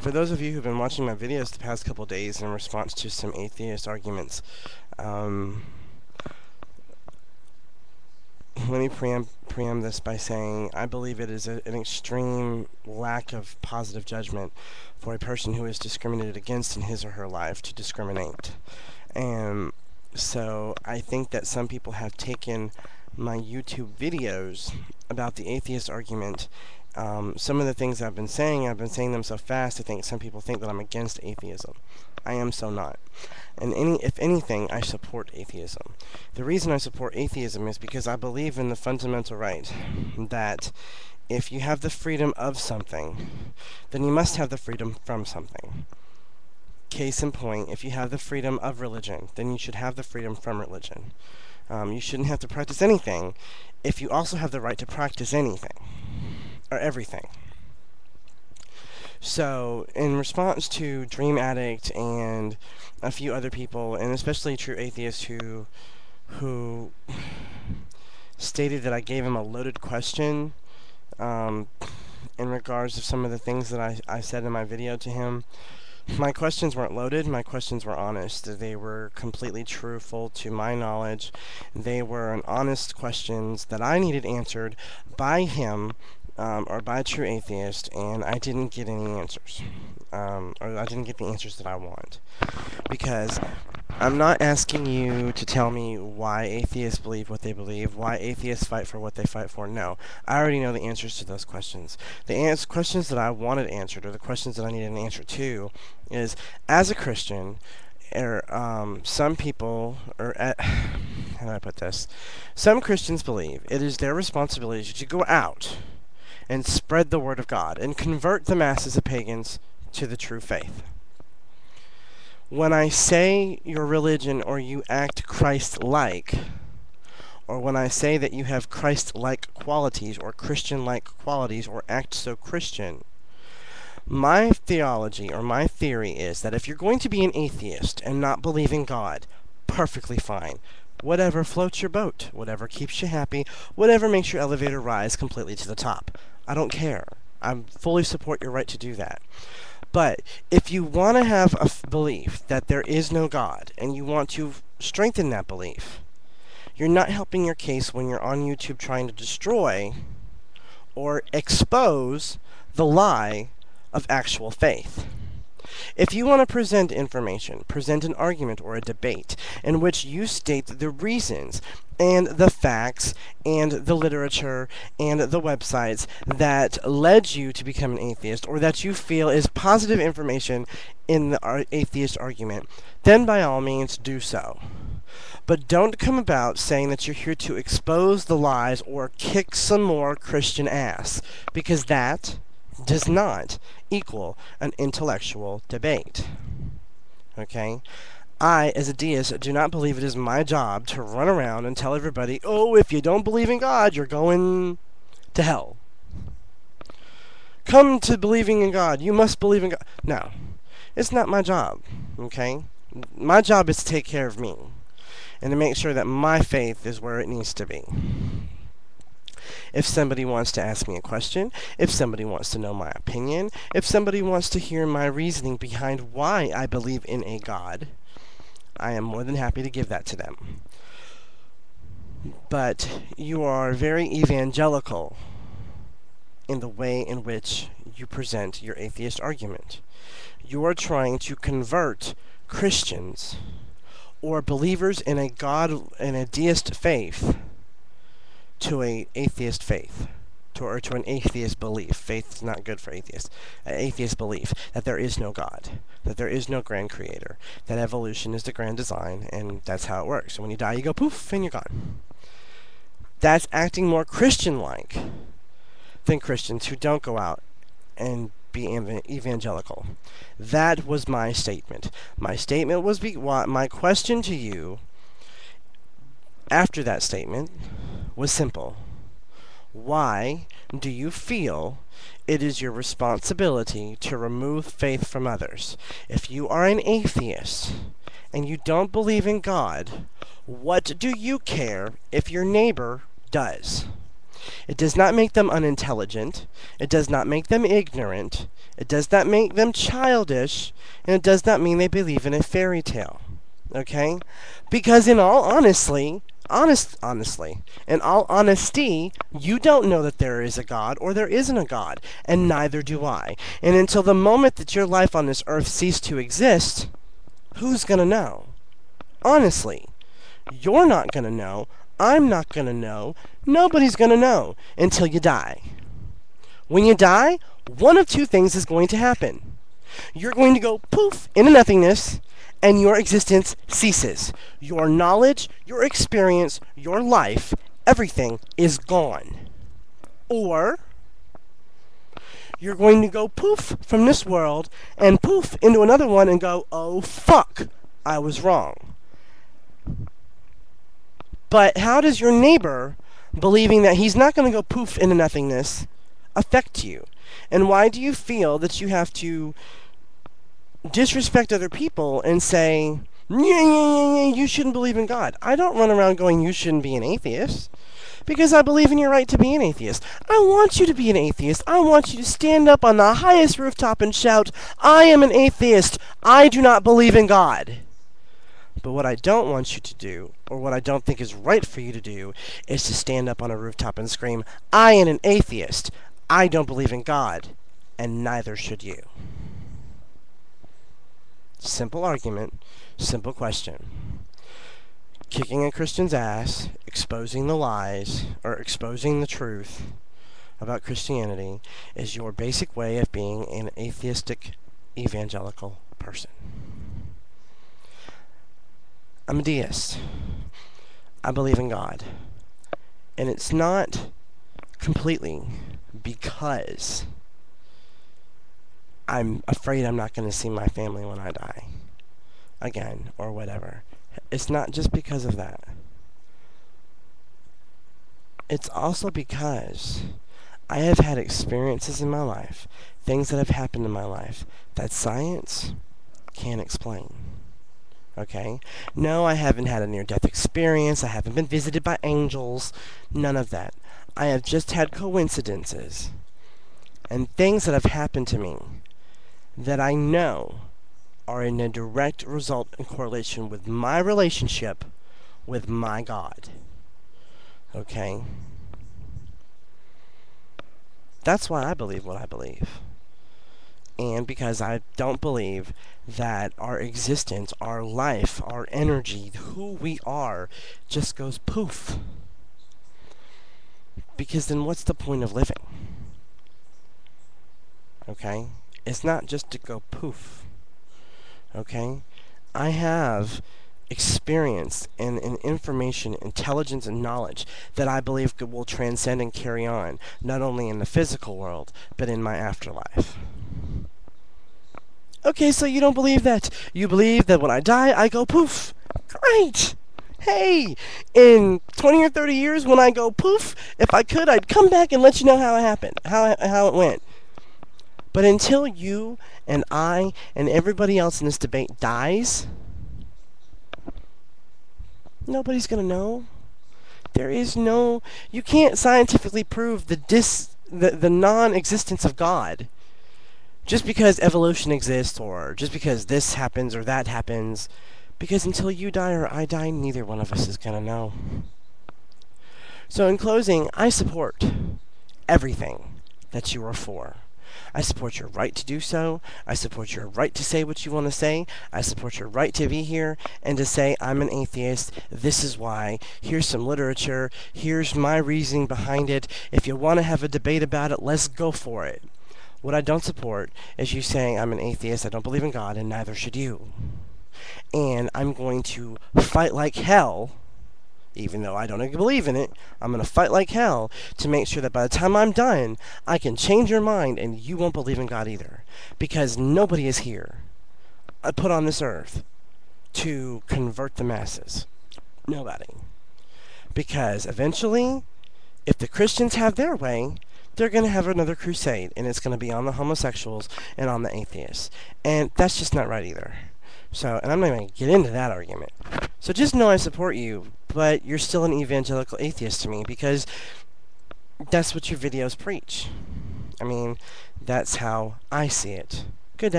For those of you who've been watching my videos the past couple days in response to some atheist arguments, let me preempt this by saying I believe it is an extreme lack of positive judgment for a person who is discriminated against in his or her life to discriminate. And so I think that some people have taken my YouTube videos about the atheist argument. Some of the things I've been saying them so fast, I think some people think that I'm against atheism. I am so not. And if anything, I support atheism. The reason I support atheism is because I believe in the fundamental right that if you have the freedom of something, then you must have the freedom from something. Case in point, if you have the freedom of religion, then you should have the freedom from religion. You shouldn't have to practice anything if you also have the right to practice anything, or everything. So, in response to Dream Addict and a few other people, and especially True Atheists who stated that I gave him a loaded question in regards to some of the things that I said in my video to him, my questions weren't loaded, my questions were honest. They were completely truthful to my knowledge. They were honest questions that I needed answered by him, or by a True Atheist, and I didn't get any answers. Or I didn't get the answers that I want. Because I'm not asking you to tell me why atheists believe what they believe, why atheists fight for what they fight for. No. I already know the answers to those questions. The questions that I wanted answered, or the questions that I needed an answer to, is, as a Christian, some people, how do I put this? Some Christians believe it is their responsibility to go out and spread the word of God and convert the masses of pagans to the true faith. When I say your religion or you act Christ-like, or when I say that you have Christ-like qualities or Christian-like qualities or act so Christian, my theology or my theory is that if you're going to be an atheist and not believe in God, perfectly fine. Whatever floats your boat, whatever keeps you happy, whatever makes your elevator rise completely to the top. I don't care. I fully support your right to do that. But if you want to have a belief that there is no God, and you want to strengthen that belief, you're not helping your case when you're on YouTube trying to destroy or expose the lie of actual faith. If you want to present information, present an argument or a debate in which you state the reasons and the facts and the literature and the websites that led you to become an atheist, or that you feel is positive information in the atheist argument, then by all means do so. But don't come about saying that you're here to expose the lies or kick some more Christian ass, because that does not equal an intellectual debate. Okay? I, as a deist, do not believe it is my job to run around and tell everybody, oh, if you don't believe in God, you're going to hell. Come to believing in God. You must believe in God. No. It's not my job. Okay? My job is to take care of me and to make sure that my faith is where it needs to be. If somebody wants to ask me a question, if somebody wants to know my opinion, if somebody wants to hear my reasoning behind why I believe in a God, I am more than happy to give that to them. But you are very evangelical in the way in which you present your atheist argument. You are trying to convert Christians or believers in a God, in a deist faith, to an atheist faith, or to an atheist belief. Faith is not good for atheists. An atheist belief that there is no God, that there is no grand creator, that evolution is the grand design, and that's how it works. And when you die, you go poof, and you're gone. That's acting more Christian-like than Christians who don't go out and be evangelical. That was my statement. My statement was my question to you after that statement was simple. Why do you feel it is your responsibility to remove faith from others? If you are an atheist and you don't believe in God, what do you care if your neighbor does? It does not make them unintelligent. It does not make them ignorant. It does not make them childish. And it does not mean they believe in a fairy tale. Okay? Because in all honestly, in all honesty, you don't know that there is a God or there isn't a God, and neither do I. And until the moment that your life on this earth ceased to exist, who's gonna know? Honestly, you're not gonna know. I'm not gonna know. Nobody's gonna know until you die. When you die, one of two things is going to happen. You're going to go poof into nothingness, and your existence ceases. Your knowledge, your experience, your life, everything is gone. Or you're going to go poof from this world and poof into another one and go, oh fuck, I was wrong. But how does your neighbor believing that he's not going to go poof into nothingness affect you? And why do you feel that you have to disrespect other people and say, yeah, you shouldn't believe in God? I don't run around going, you shouldn't be an atheist, because I believe in your right to be an atheist. I want you to be an atheist. I want you to stand up on the highest rooftop and shout, I am an atheist. I do not believe in God. But what I don't want you to do, or what I don't think is right for you to do, is to stand up on a rooftop and scream, I am an atheist. I don't believe in God, and neither should you. Simple argument, simple question. Kicking a Christian's ass, exposing the lies, or exposing the truth about Christianity is your basic way of being an atheistic evangelical person. I'm a deist. I believe in God. And it's not completely because I'm afraid I'm not going to see my family when I die again, or whatever. It's not just because of that. It's also because I have had experiences in my life, things that have happened in my life, that science can't explain. Okay? No, I haven't had a near-death experience. I haven't been visited by angels. None of that. I have just had coincidences and things that have happened to me that I know are in a direct result and correlation with my relationship with my God. Okay? That's why I believe what I believe. And because I don't believe that our existence, our life, our energy, who we are, just goes poof. Because then what's the point of living? Okay? It's not just to go poof. Okay? I have experience and information, intelligence, and knowledge that I believe will transcend and carry on, not only in the physical world, but in my afterlife. Okay, so you don't believe that. You believe that when I die, I go poof. Great! Hey, in 20 or 30 years when I go poof, if I could, I'd come back and let you know how it happened, how it went. But until you and I and everybody else in this debate dies, nobody's going to know. There is no... You can't scientifically prove the non-existence of God. Just because evolution exists, or just because this happens or that happens, because until you die or I die, neither one of us is going to know. So in closing, I support everything that you are for. I support your right to do so. I support your right to say what you want to say. I support your right to be here and to say, I'm an atheist. This is why. Here's some literature. Here's my reasoning behind it. If you want to have a debate about it, let's go for it. What I don't support is you saying I'm an atheist, I don't believe in God, and neither should you. And I'm going to fight like hell, even though I don't believe in it, I'm going to fight like hell to make sure that by the time I'm done, I can change your mind and you won't believe in God either. Because nobody is here, put on this earth, to convert the masses. Nobody. Because eventually, if the Christians have their way, they're going to have another crusade, and it's going to be on the homosexuals and on the atheists. And that's just not right either. So, and I'm not going to get into that argument. So just know I support you, but you're still an evangelical atheist to me, because that's what your videos preach. I mean, that's how I see it.